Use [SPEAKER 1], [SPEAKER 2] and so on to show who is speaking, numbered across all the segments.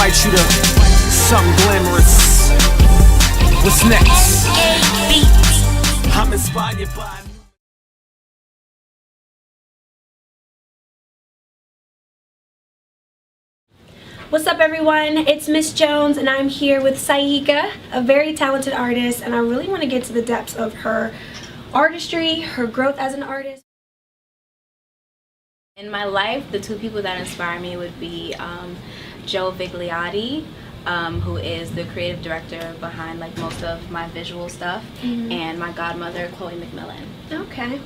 [SPEAKER 1] invite you to something glamorous. What's next? I'm inspired by.
[SPEAKER 2] What's up, everyone? It's Miss Jones, and I'm here with Saika, a very talented artist, and I really want to get to the depths of her artistry, her growth as an artist.
[SPEAKER 3] In my life, the two people that inspire me would be Joe Vigliotti, who is the creative director behind like most of my visual stuff, and my godmother, Chloe McMillan.
[SPEAKER 2] Okay.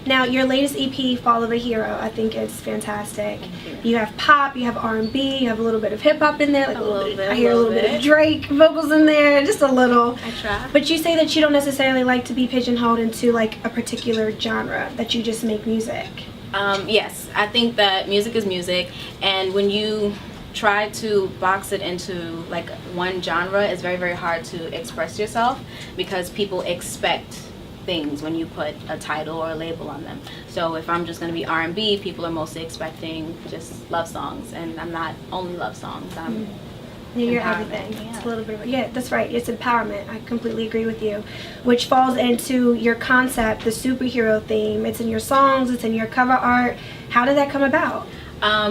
[SPEAKER 2] Now, your latest EP, Fall of a Hero, I think it's fantastic.
[SPEAKER 3] Thank you.
[SPEAKER 2] You have pop, you have R&B, you have a little bit of hip-hop in there. Like
[SPEAKER 3] A little bit,
[SPEAKER 2] I hear a little bit of Drake vocals in there, just a little.
[SPEAKER 3] I try.
[SPEAKER 2] But you say that you don't necessarily like to be pigeonholed into like a particular genre, that you just make music.
[SPEAKER 3] Yes, I think that music is music, and when you try to box it into like one genre, it's very, very hard to express yourself because people expect things when you put a title or a label on them. So if I'm just going to be R&B, people are mostly expecting just love songs, and I'm not only love songs.
[SPEAKER 2] You're
[SPEAKER 3] empowerment,
[SPEAKER 2] everything.
[SPEAKER 3] yeah.
[SPEAKER 2] It's a little bit of, yeah, that's right. It's empowerment. I completely agree with you. Which falls into your concept, the superhero theme. It's in your songs, it's in your cover art. How did that come about?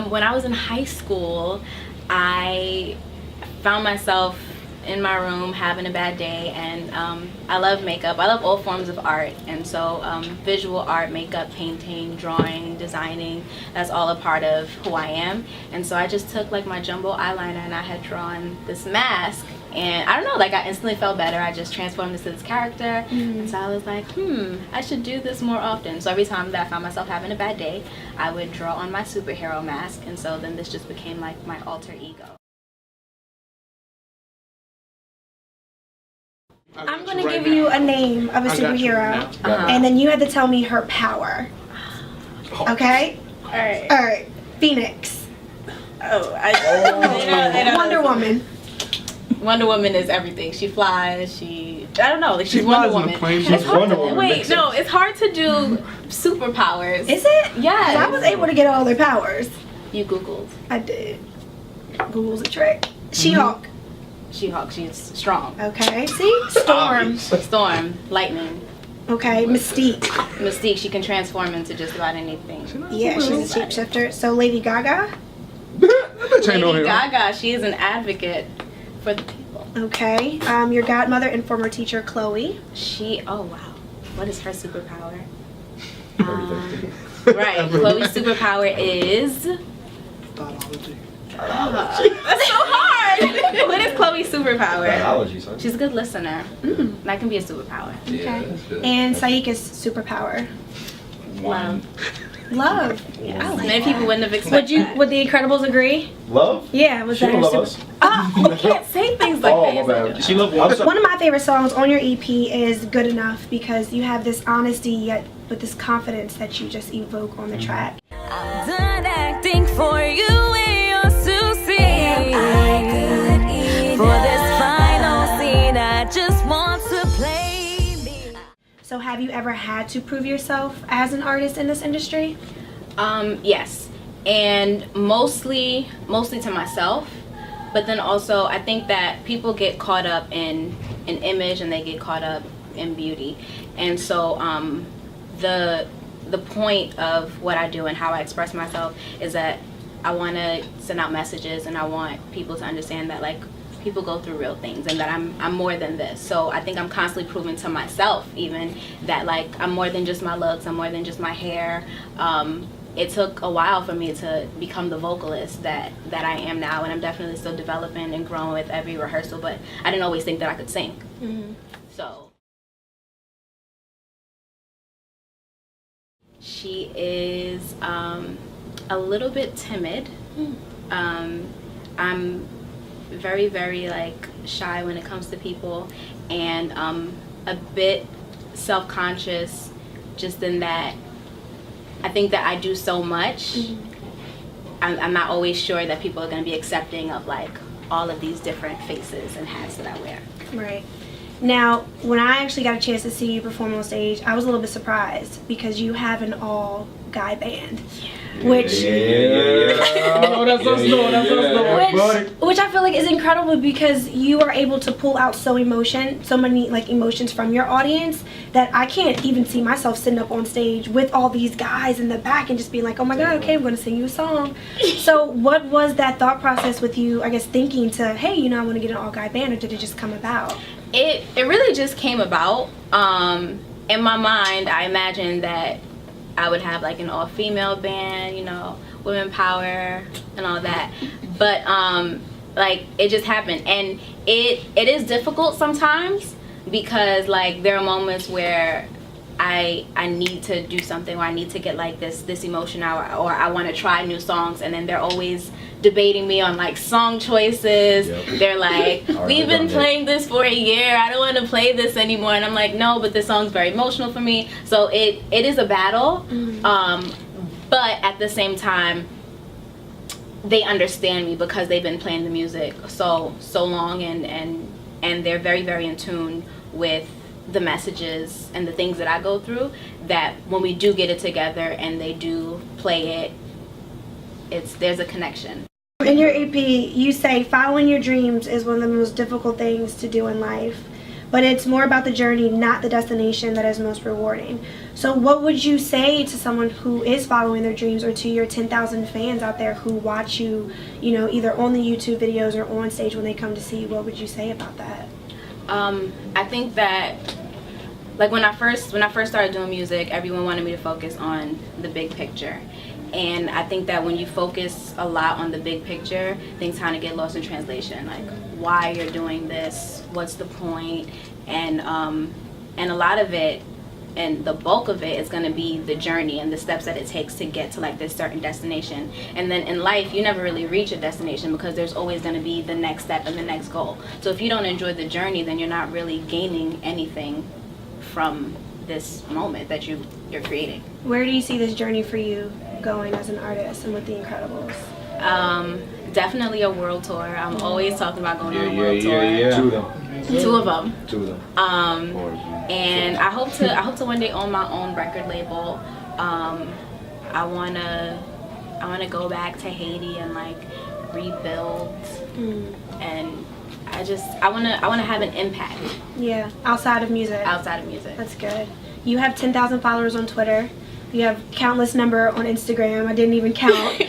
[SPEAKER 3] When I was in high school, I found myself in my room having a bad day, and I love makeup. I love all forms of art, and so visual art, makeup, painting, drawing, designing, that's all a part of who I am. And so I just took like my jumbo eyeliner and I had drawn this mask, and I don't know, like I instantly felt better. I just transformed into this character, and so I was like, I should do this more often. So every time that I found myself having a bad day, I would draw on my superhero mask, and so then this just became like my alter ego.
[SPEAKER 2] I'm going to give you a name of a superhero, and then you have to tell me her power. Okay? Alright. Phoenix. Wonder Woman.
[SPEAKER 3] Wonder Woman is everything. She flies, I don't know, like she's Wonder Woman.
[SPEAKER 4] She's Wonder Woman.
[SPEAKER 3] Wait, no, it's hard to do superpowers.
[SPEAKER 2] Is it?
[SPEAKER 3] Yes.
[SPEAKER 2] I was able to get all their powers.
[SPEAKER 3] You Googled.
[SPEAKER 2] I did. Google's a trick. She-Hulk.
[SPEAKER 3] She-Hulk, she's strong.
[SPEAKER 2] Okay. See? Storm.
[SPEAKER 3] Storm, lightning.
[SPEAKER 2] Okay. Mystique.
[SPEAKER 3] Mystique, she can transform into just about anything.
[SPEAKER 2] Yeah, she's a shapeshifter. So Lady Gaga.
[SPEAKER 3] Lady Gaga, she is an advocate for the people.
[SPEAKER 2] Okay. Your godmother and former teacher Chloe.
[SPEAKER 3] Oh wow, what is her superpower? Right, Chloe's superpower is
[SPEAKER 4] Biology.
[SPEAKER 3] that's so hard. What is Chloe's superpower?
[SPEAKER 5] Biology, son.
[SPEAKER 3] She's a good listener. That can be a superpower.
[SPEAKER 5] Yeah, that's good.
[SPEAKER 2] And Saika's superpower. Love.
[SPEAKER 3] Yes.
[SPEAKER 2] I like
[SPEAKER 3] Many
[SPEAKER 2] that.
[SPEAKER 3] people wouldn't have expected.
[SPEAKER 2] Would the Incredibles agree?
[SPEAKER 5] Love?
[SPEAKER 2] Yeah, was
[SPEAKER 5] She
[SPEAKER 2] that her
[SPEAKER 5] don't love
[SPEAKER 2] super?
[SPEAKER 5] us.
[SPEAKER 3] You can't say things like
[SPEAKER 5] Oh,
[SPEAKER 3] that.
[SPEAKER 5] my bad.
[SPEAKER 4] She loved
[SPEAKER 2] One of my favorite songs on your EP is Good Enough, because you have this honesty yet with this confidence that you just evoke on the track.
[SPEAKER 6] I'm done acting for you and your Susie. For this final scene, I just want to play me.
[SPEAKER 2] So have you ever had to prove yourself as an artist in this industry?
[SPEAKER 3] Yes, and mostly to myself, but then also I think that people get caught up in an image and they get caught up in beauty, and so the point of what I do and how I express myself is that I want to send out messages, and I want people to understand that like people go through real things, and that I'm more than this. So I think I'm constantly proving to myself even that like I'm more than just my looks, I'm more than just my hair. It took a while for me to become the vocalist that I am now, and I'm definitely still developing and growing with every rehearsal, but I didn't always think that I could sing. So she is a little bit timid. I'm very, very like shy when it comes to people, and a bit self-conscious, just in that I think that I do so much. I'm not always sure that people are going to be accepting of like all of these different faces and hats that I wear.
[SPEAKER 2] Right. Now, when I actually got a chance to see you perform on stage, I was a little bit surprised because you have an all-guy band, which
[SPEAKER 4] Oh, that's us though. That's us though.
[SPEAKER 2] which I feel like is incredible because you are able to pull out so many like emotions from your audience that I can't even see myself sitting up on stage with all these guys in the back and just being like, oh my god, okay, I'm going to sing you a song. So what was that thought process with you, I guess, thinking to, hey, you know, I want to get an all-guy band, or did it just come about?
[SPEAKER 3] It really just came about. In my mind, I imagined that I would have like an all-female band, you know, women power and all that. But like it just happened, and it is difficult sometimes because like there are moments where I need to do something, or I need to get like this emotion out, or I want to try new songs, and then they're always debating me on like song choices. They're like, we've been playing this for a year, I don't want to play this anymore, and I'm like, no, but this song's very emotional for me. So it is a battle. But at the same time, they understand me because they've been playing the music so long, and they're very, very in tune with the messages and the things that I go through, that when we do get it together and they do play it, there's a connection.
[SPEAKER 2] In your EP, you say following your dreams is one of the most difficult things to do in life, but it's more about the journey, not the destination, that is most rewarding. So what would you say to someone who is following their dreams, or to your 10,000 fans out there who watch you, you know, either on the YouTube videos or on stage when they come to see you? What would you say about that?
[SPEAKER 3] I think that like when I first started doing music, everyone wanted me to focus on the big picture. And I think that when you focus a lot on the big picture, things kind of get lost in translation. Like, why you're doing this, what's the point? And a lot of it, and the bulk of it, is going to be the journey and the steps that it takes to get to like this certain destination. And then in life, you never really reach a destination because there's always going to be the next step and the next goal. So if you don't enjoy the journey, then you're not really gaining anything from this moment that you're creating.
[SPEAKER 2] Where do you see this journey for you going as an artist and with the Incredibles?
[SPEAKER 3] Definitely a world tour. I'm always talking about going on a world tour. Two of them. And I hope to one day own my own record label. I wanna go back to Haiti and like rebuild, and I wanna have an impact.
[SPEAKER 2] Yeah, outside of music.
[SPEAKER 3] Outside of music.
[SPEAKER 2] That's good. You have 10,000 followers on Twitter. You have countless number on Instagram. I didn't even count.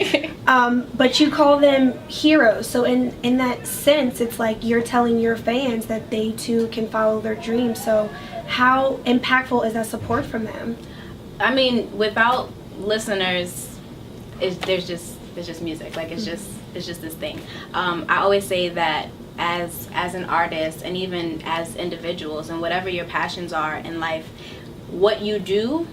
[SPEAKER 2] But you call them heroes. So in that sense, it's like you're telling your fans that they too can follow their dreams. So how impactful is that support from them? I
[SPEAKER 3] mean, without listeners, there's just music. Like it's just this thing. I always say that as an artist, and even as individuals, and whatever your passions are in life, what you do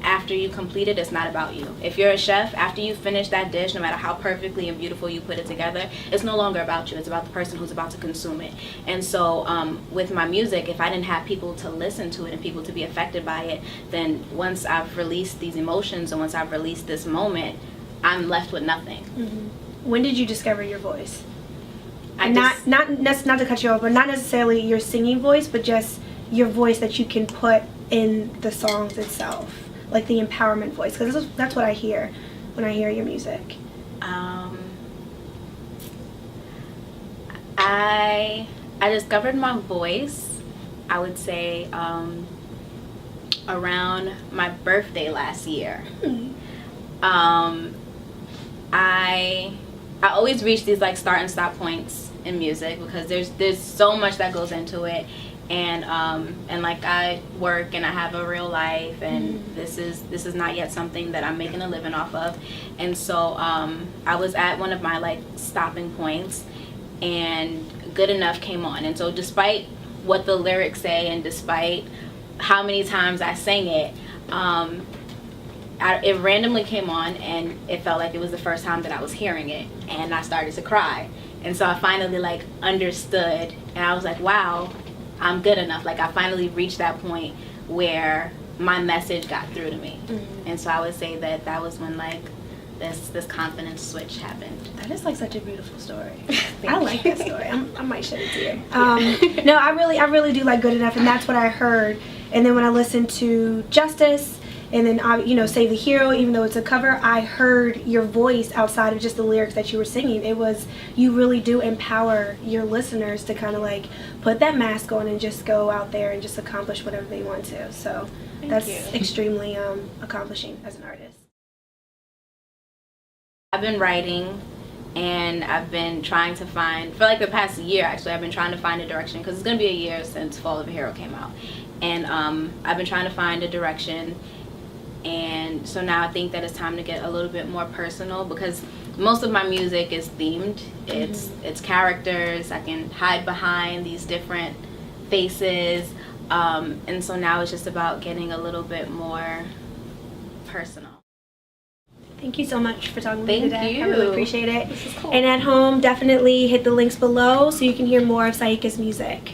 [SPEAKER 3] after you complete it, it's not about you. If you're a chef, after you finish that dish, no matter how perfectly and beautiful you put it together, it's no longer about you. It's about the person who's about to consume it. And so with my music, if I didn't have people to listen to it and people to be affected by it, then once I've released these emotions and once I've released this moment, I'm left with nothing.
[SPEAKER 2] When did you discover your voice? Not to cut you off, but not necessarily your singing voice, but just your voice that you can put in the songs itself, like the empowerment voice, because that's what I hear when I hear your music.
[SPEAKER 3] I discovered my voice, I would say, around my birthday last year. I always reach these like start and stop points in music because there's so much that goes into it. And like I work and I have a real life, and this is not yet something that I'm making a living off of. And so I was at one of my like stopping points, and Good Enough came on. And so despite what the lyrics say and despite how many times I sang it, it randomly came on, and it felt like it was the first time that I was hearing it, and I started to cry. And so I finally like understood, and I was like, wow, I'm good enough. Like I finally reached that point where my message got through to me. And so I would say that was when like this confidence switch happened.
[SPEAKER 2] That is like such a beautiful story. I like that story. I might shed a tear. No, I really do like Good Enough, and that's what I heard. And then when I listened to Justice, and then Save the Hero, even though it's a cover, I heard your voice outside of just the lyrics that you were singing. It was, you really do empower your listeners to kind of like put that mask on and just go out there and just accomplish whatever they want to. So that's extremely accomplishing as an artist.
[SPEAKER 3] I've been writing, and I've been trying to find, for like the past year actually, I've been trying to find a direction, because it's going to be a year since Fall of a Hero came out. And I've been trying to find a direction, and so now I think that it's time to get a little bit more personal, because most of my music is themed. It's characters. I can hide behind these different faces, and so now it's just about getting a little bit more personal.
[SPEAKER 2] Thank you so much for talking with me today.
[SPEAKER 3] Thank you.
[SPEAKER 2] I really appreciate it.
[SPEAKER 3] This is cool.
[SPEAKER 2] And at home, definitely hit the links below so you can hear more of Saika's music.